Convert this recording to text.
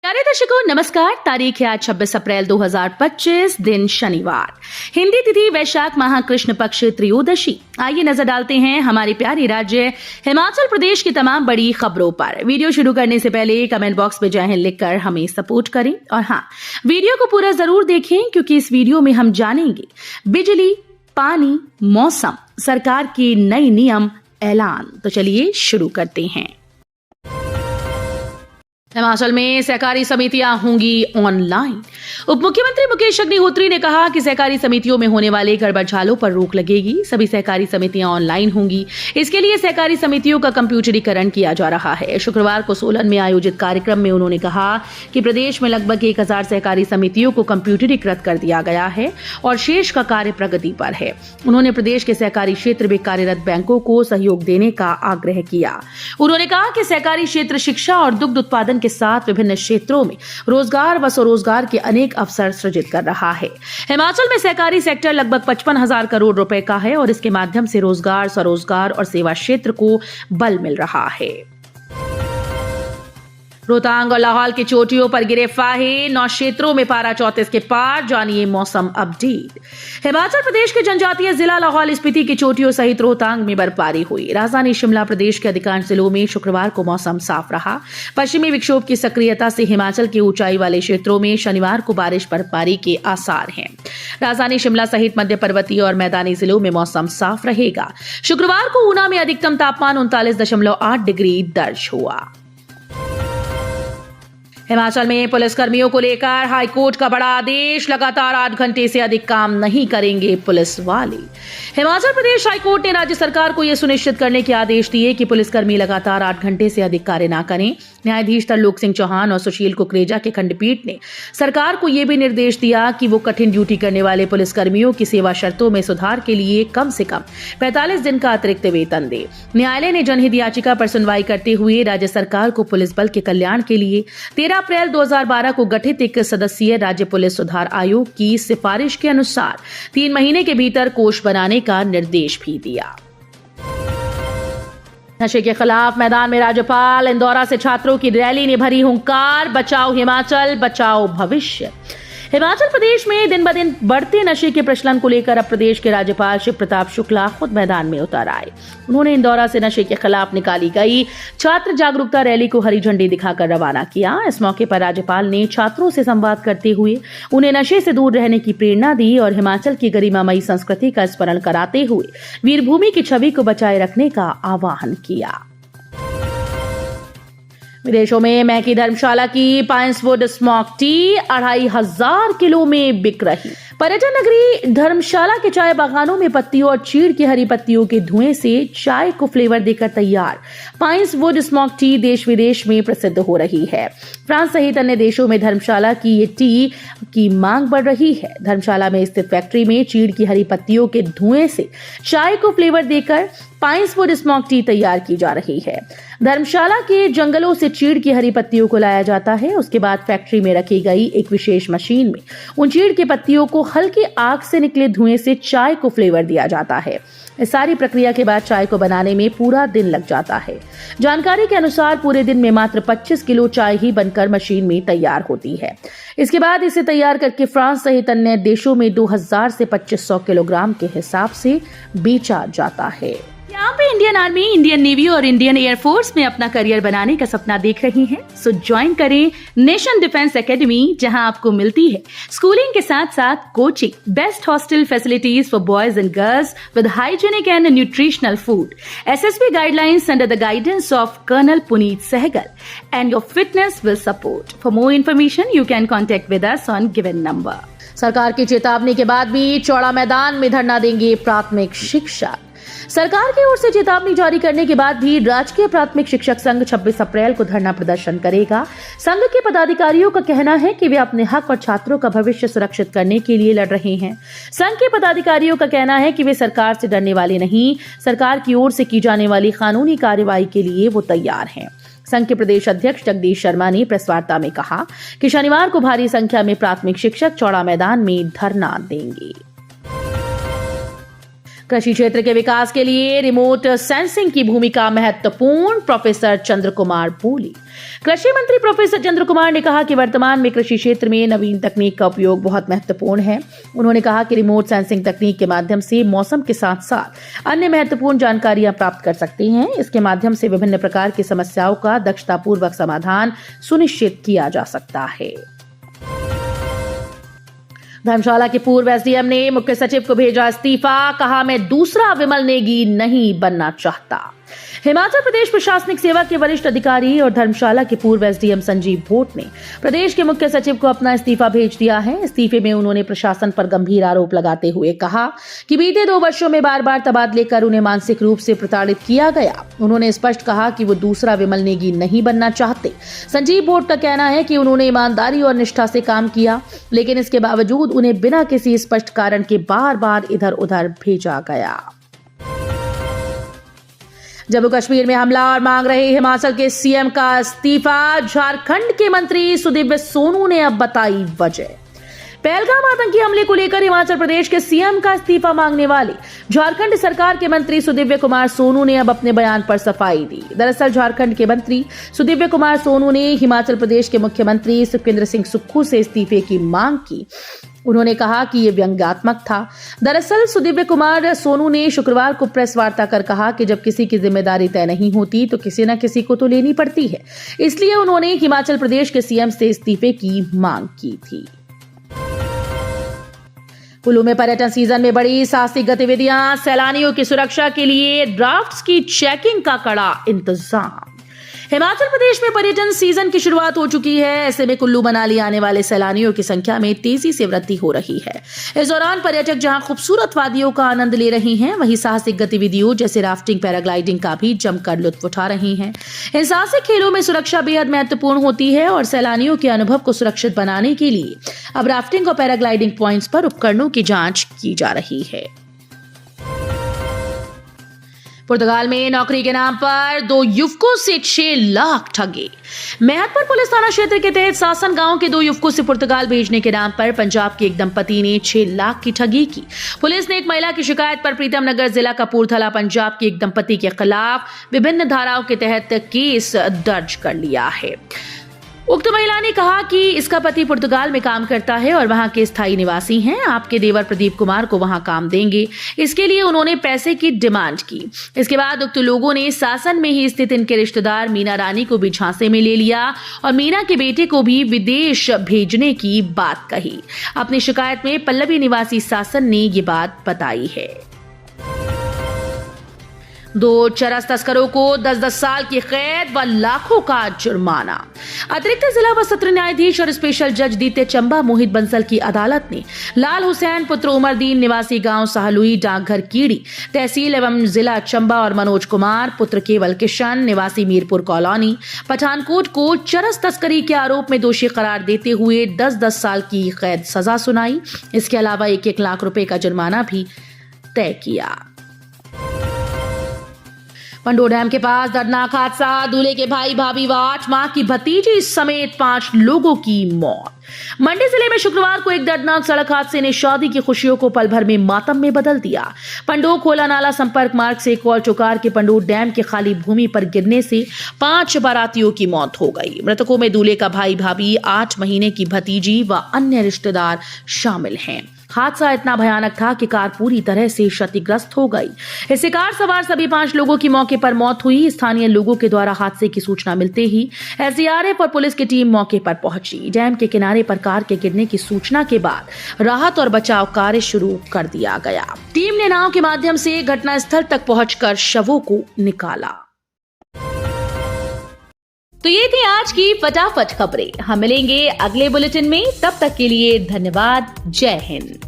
प्यारे दर्शकों नमस्कार। तारीख है आज 26 अप्रैल 2025, दिन शनिवार, हिंदी तिथि वैशाख माह कृष्ण पक्ष त्रयोदशी। आइए नजर डालते हैं हमारे प्यारे राज्य हिमाचल प्रदेश की तमाम बड़ी खबरों पर। वीडियो शुरू करने से पहले कमेंट बॉक्स में जय हिंद लिखकर हमें सपोर्ट करें और हाँ, वीडियो को पूरा जरूर देखें क्योंकि इस वीडियो में हम जानेंगे बिजली, पानी, मौसम, सरकार के नए नियम, ऐलान। तो चलिए शुरू करते हैं। हिमाचल में सहकारी समितियां होंगी ऑनलाइन। उप मुख्यमंत्री मुकेश अग्निहोत्री ने कहा कि सहकारी समितियों में होने वाले गड़बड़झालों पर रोक लगेगी। सभी सहकारी समितियां ऑनलाइन होंगी। इसके लिए सहकारी समितियों का कंप्यूटरीकरण किया जा रहा है। शुक्रवार को सोलन में आयोजित कार्यक्रम में उन्होंने कहा कि प्रदेश में लगभग 1000 सहकारी समितियों को कंप्यूटरीकृत कर दिया गया है और शेष का कार्य प्रगति पर है। उन्होंने प्रदेश के सहकारी क्षेत्र में कार्यरत बैंकों को सहयोग देने का आग्रह किया। उन्होंने कहा कि सहकारी क्षेत्र शिक्षा और दुग्ध उत्पादन के साथ विभिन्न क्षेत्रों में रोजगार व स्वरोजगार के अनेक अवसर सृजित कर रहा है। हिमाचल में सहकारी सेक्टर लगभग 55,000 करोड़ रुपए का है और इसके माध्यम से रोजगार, स्वरोजगार और सेवा क्षेत्र को बल मिल रहा है। रोहतांग और लाहौल की चोटियों पर गिरे फाहे, 9 क्षेत्रों में पारा 34 के पार। जानिए मौसम अपडेट। हिमाचल प्रदेश के जनजातीय जिला लाहौल स्पीति की चोटियों सहित रोहतांग में बर्फबारी हुई। राजधानी शिमला प्रदेश के अधिकांश जिलों में शुक्रवार को मौसम साफ रहा। पश्चिमी विक्षोभ की सक्रियता से हिमाचल के ऊंचाई वाले क्षेत्रों में शनिवार को बारिश बर्फबारी के आसार हैं। राजधानी शिमला सहित मध्य पर्वतीय और मैदानी जिलों में मौसम साफ रहेगा। शुक्रवार को ऊना में अधिकतम तापमान 39.8 डिग्री दर्ज हुआ। हिमाचल में पुलिसकर्मियों को लेकर हाईकोर्ट का बड़ा आदेश। लगातार 8 घंटे से अधिक काम नहीं करेंगे पुलिस वाले। हिमाचल प्रदेश हाईकोर्ट ने राज्य सरकार को यह सुनिश्चित करने के आदेश दिए कि पुलिसकर्मी लगातार 8 घंटे से अधिक कार्य न करें। न्यायाधीश तरलोक सिंह चौहान और सुशील कुकरेजा की खंडपीठ ने सरकार को यह भी निर्देश दिया कि वो कठिन ड्यूटी करने वाले पुलिसकर्मियों की सेवा शर्तों में सुधार के लिए कम से कम 45 दिन का अतिरिक्त वेतन दे। न्यायालय ने जनहित याचिका पर सुनवाई करते हुए राज्य सरकार को पुलिस बल के कल्याण के लिए 13 अप्रैल 2012 को गठित 1 सदस्यीय राज्य पुलिस सुधार आयोग की सिफारिश के अनुसार 3 महीने के भीतर कोष बनाने का निर्देश भी दिया। नशे के खिलाफ मैदान में राज्यपाल। इंदौरा से छात्रों की रैली ने भरी हुंकार। बचाओ हिमाचल, बचाओ भविष्य। हिमाचल प्रदेश में दिन ब दिन बढ़ते नशे के प्रचलन को लेकर अब प्रदेश के राज्यपाल शिव प्रताप शुक्ला खुद मैदान में उतर आए। उन्होंने इंदौरा से नशे के खिलाफ निकाली गई छात्र जागरूकता रैली को हरी झंडी दिखाकर रवाना किया। इस मौके पर राज्यपाल ने छात्रों से संवाद करते हुए उन्हें नशे से दूर रहने की प्रेरणा दी और हिमाचल की गरिमामयी संस्कृति का स्मरण कराते हुए वीरभूमि की छवि को बचाए रखने का आह्वान किया। विदेशों में महकी धर्मशाला की पाइन्सवुड स्मोक टी 2500 किलो में बिक रही। पर्यटन नगरी धर्मशाला के चाय बागानों में पत्तियों और चीड़ की हरी पत्तियों के धुएं से चाय को फ्लेवर देकर तैयार पाइन्सवुड स्मोक टी देश विदेश में प्रसिद्ध हो रही है। फ्रांस सहित अन्य देशों में धर्मशाला की ये टी की मांग बढ़ रही है। धर्मशाला में स्थित फैक्ट्री में चीड़ की हरी पत्तियों के धुएं से चाय को फ्लेवर देकर पाइन्सवुड स्मोक टी तैयार की जा रही है। धर्मशाला के जंगलों से चीड़ की हरी पत्तियों को लाया जाता है। उसके बाद फैक्ट्री में रखी गई एक विशेष मशीन में उन चीड़ की पत्तियों को हल्की आग से निकले धुएं से चाय को फ्लेवर दिया जाता है। इस सारी प्रक्रिया के बाद चाय को बनाने में पूरा दिन लग जाता है। जानकारी के अनुसार पूरे दिन में मात्र 25 किलो चाय ही बनकर मशीन में तैयार होती है। इसके बाद इसे तैयार करके फ्रांस सहित अन्य देशों में 2000 से 2500 किलोग्राम के हिसाब से बेचा जाता है। यहाँ पे इंडियन आर्मी, इंडियन नेवी और इंडियन एयरफोर्स में अपना करियर बनाने का सपना देख रही हैं, सो ज्वाइन करें नेशन डिफेंस एकेडमी, जहां आपको मिलती है स्कूलिंग के साथ साथ coaching, best hostel facilities for boys and girls with hygienic and nutritional food, SSB guidelines under the guidance of colonel Puneet Sehgal, and your fitness will support. For more information you can contact with us on given number. सरकार की चेतावनी के बाद भी चौड़ा मैदान में धरना देंगे प्राथमिक शिक्षक। सरकार की ओर से चेतावनी जारी करने के बाद भी राजकीय प्राथमिक शिक्षक संघ 26 अप्रैल को धरना प्रदर्शन करेगा। संघ के पदाधिकारियों का कहना है कि वे अपने हक और छात्रों का भविष्य सुरक्षित करने के लिए लड़ रहे हैं। संघ के पदाधिकारियों का कहना है कि वे सरकार से डरने वाले नहीं, सरकार की ओर से की जाने वाली कानूनी कार्रवाई के लिए वो तैयार हैं। संघ के प्रदेश अध्यक्ष जगदीश शर्मा ने प्रेस वार्ता में कहा कि शनिवार को भारी संख्या में प्राथमिक शिक्षक चौड़ा मैदान में धरना देंगे। कृषि क्षेत्र के विकास के लिए रिमोट सेंसिंग की भूमिका महत्वपूर्ण, प्रोफेसर चंद्र कुमार बोली। कृषि मंत्री प्रोफेसर चंद्र कुमार ने कहा कि वर्तमान में कृषि क्षेत्र में नवीन तकनीक का उपयोग बहुत महत्वपूर्ण है। उन्होंने कहा कि रिमोट सेंसिंग तकनीक के माध्यम से मौसम के साथ साथ अन्य महत्वपूर्ण जानकारियां प्राप्त कर सकते हैं। इसके माध्यम से विभिन्न प्रकार की समस्याओं का दक्षतापूर्वक समाधान सुनिश्चित किया जा सकता है। धर्मशाला के पूर्व एसडीएम ने मुख्य सचिव को भेजा इस्तीफा, कहा मैं दूसरा विमल नेगी नहीं बनना चाहता। हिमाचल प्रदेश प्रशासनिक सेवा के वरिष्ठ अधिकारी और धर्मशाला के पूर्व एसडीएम संजीव भोट ने प्रदेश के मुख्य सचिव को अपना इस्तीफा भेज दिया है। इस्तीफे में उन्होंने प्रशासन पर गंभीर आरोप लगाते हुए कहा कि बीते 2 वर्षों में बार-बार तबादले कर उन्हें मानसिक रूप से प्रताड़ित किया गया। उन्होंने स्पष्ट कहा कि वो दूसरा विमल नेगी नहीं बनना चाहते। संजीव भोट का कहना है कि उन्होंने ईमानदारी और निष्ठा से काम किया, लेकिन इसके बावजूद उन्हें बिना किसी स्पष्ट कारण के बार-बार इधर-उधर भेजा गया। जम्मू कश्मीर में हमला और मांग रहे हिमाचल के सीएम का इस्तीफा, झारखंड के मंत्री सुदिव्य सोनू ने अब बताई वजह। पहलगाम आतंकी हमले को लेकर हिमाचल प्रदेश के सीएम का इस्तीफा मांगने वाले झारखंड सरकार के मंत्री सुदिव्य कुमार सोनू ने अब अपने बयान पर सफाई दी। दरअसल झारखंड के मंत्री सुदिव्य कुमार सोनू ने हिमाचल प्रदेश के मुख्यमंत्री सुखविंदर सिंह सुक्खू से इस्तीफे की मांग की। उन्होंने कहा कि ये व्यंग्यात्मक था। दरअसल सुदिव्य कुमार सोनू ने शुक्रवार को प्रेस वार्ता कर कहा कि जब किसी की जिम्मेदारी तय नहीं होती तो किसी न किसी को तो लेनी पड़ती है, इसलिए उन्होंने हिमाचल प्रदेश के सीएम से इस्तीफे की मांग की थी। कुल्लू में पर्यटन सीजन में बड़ी साहसिक गतिविधियां, सैलानियों की सुरक्षा के लिए ड्राफ्ट्स की चेकिंग का कड़ा इंतजाम। हिमाचल प्रदेश में पर्यटन सीजन की शुरुआत हो चुकी है। ऐसे में कुल्लू मनाली आने वाले सैलानियों की संख्या में तेजी से वृद्धि हो रही है। इस दौरान पर्यटक जहां खूबसूरत वादियों का आनंद ले रहे हैं, वहीं साहसिक गतिविधियों जैसे राफ्टिंग, पैराग्लाइडिंग का भी जमकर लुत्फ उठा रहे हैं। इन साहसिक खेलों में सुरक्षा बेहद महत्वपूर्ण होती है और सैलानियों के अनुभव को सुरक्षित बनाने के लिए अब राफ्टिंग और पैराग्लाइडिंग पॉइंट्स पर उपकरणों की जांच की जा रही है। पुर्तगाल में नौकरी के नाम पर 2 युवकों से 6 लाख ठगे। मेहतपुर पुलिस थाना क्षेत्र के तहत सासन गांव के 2 युवकों से पुर्तगाल भेजने के नाम पर पंजाब के एक दंपति ने 6 लाख की ठगी की। पुलिस ने एक महिला की शिकायत पर प्रीतम नगर जिला कपूरथला पंजाब के एक दंपति के खिलाफ विभिन्न धाराओं के तहत केस दर्ज कर लिया है। उक्त महिला ने कहा कि इसका पति पुर्तगाल में काम करता है और वहां के स्थायी निवासी हैं। आपके देवर प्रदीप कुमार को वहां काम देंगे, इसके लिए उन्होंने पैसे की डिमांड की। इसके बाद उक्त लोगों ने सासन में ही स्थित इनके रिश्तेदार मीना रानी को भी झांसे में ले लिया और मीना के बेटे को भी विदेश भेजने की बात कही। अपनी शिकायत में पल्लवी निवासी सासन ने ये बात बताई है। 2 चरस तस्करों को 10-10 साल की कैद व लाखों का जुर्माना। अतिरिक्त जिला व सत्र न्यायाधीश और स्पेशल जज दीते चंबा मोहित बंसल की अदालत ने लाल हुसैन पुत्र उमरदीन निवासी गांव साहलुई डाकघर कीड़ी तहसील एवं जिला चंबा और मनोज कुमार पुत्र केवल किशन निवासी मीरपुर कॉलोनी पठानकोट को चरस तस्करी के आरोप में दोषी करार देते हुए 10-10 साल की कैद सजा सुनाई। इसके अलावा 1-1 लाख रुपए का जुर्माना भी तय किया। पंडो डैम के पास दर्दनाक हादसा, दूल्हे के भाई भाभी व 8 माह की भतीजी समेत 5 लोगों की मौत। मंडी जिले में शुक्रवार को एक दर्दनाक सड़क हादसे ने शादी की खुशियों को पल भर में मातम में बदल दिया। पंडो खोला नाला संपर्क मार्ग से कौल चौकार के पंडो डैम के खाली भूमि पर गिरने से 5 बारातियों की मौत हो गई। मृतकों में दूल्हे का भाई भाभी, 8 महीने की भतीजी व अन्य रिश्तेदार शामिल हैं। हादसा इतना भयानक था कि कार पूरी तरह से क्षतिग्रस्त हो गई। इससे कार सवार सभी 5 लोगों की मौके पर मौत हुई। स्थानीय लोगों के द्वारा हादसे की सूचना मिलते ही एसडीआरएफ और पुलिस की टीम मौके पर पहुंची। डैम के किनारे पर कार के गिरने की सूचना के बाद राहत और बचाव कार्य शुरू कर दिया गया। टीम ने नाव के माध्यम से घटनास्थल तक पहुंचकर शवों को निकाला। तो ये थी आज की फटाफट खबरें। हम मिलेंगे अगले बुलेटिन में, तब तक के लिए धन्यवाद। जय हिंद।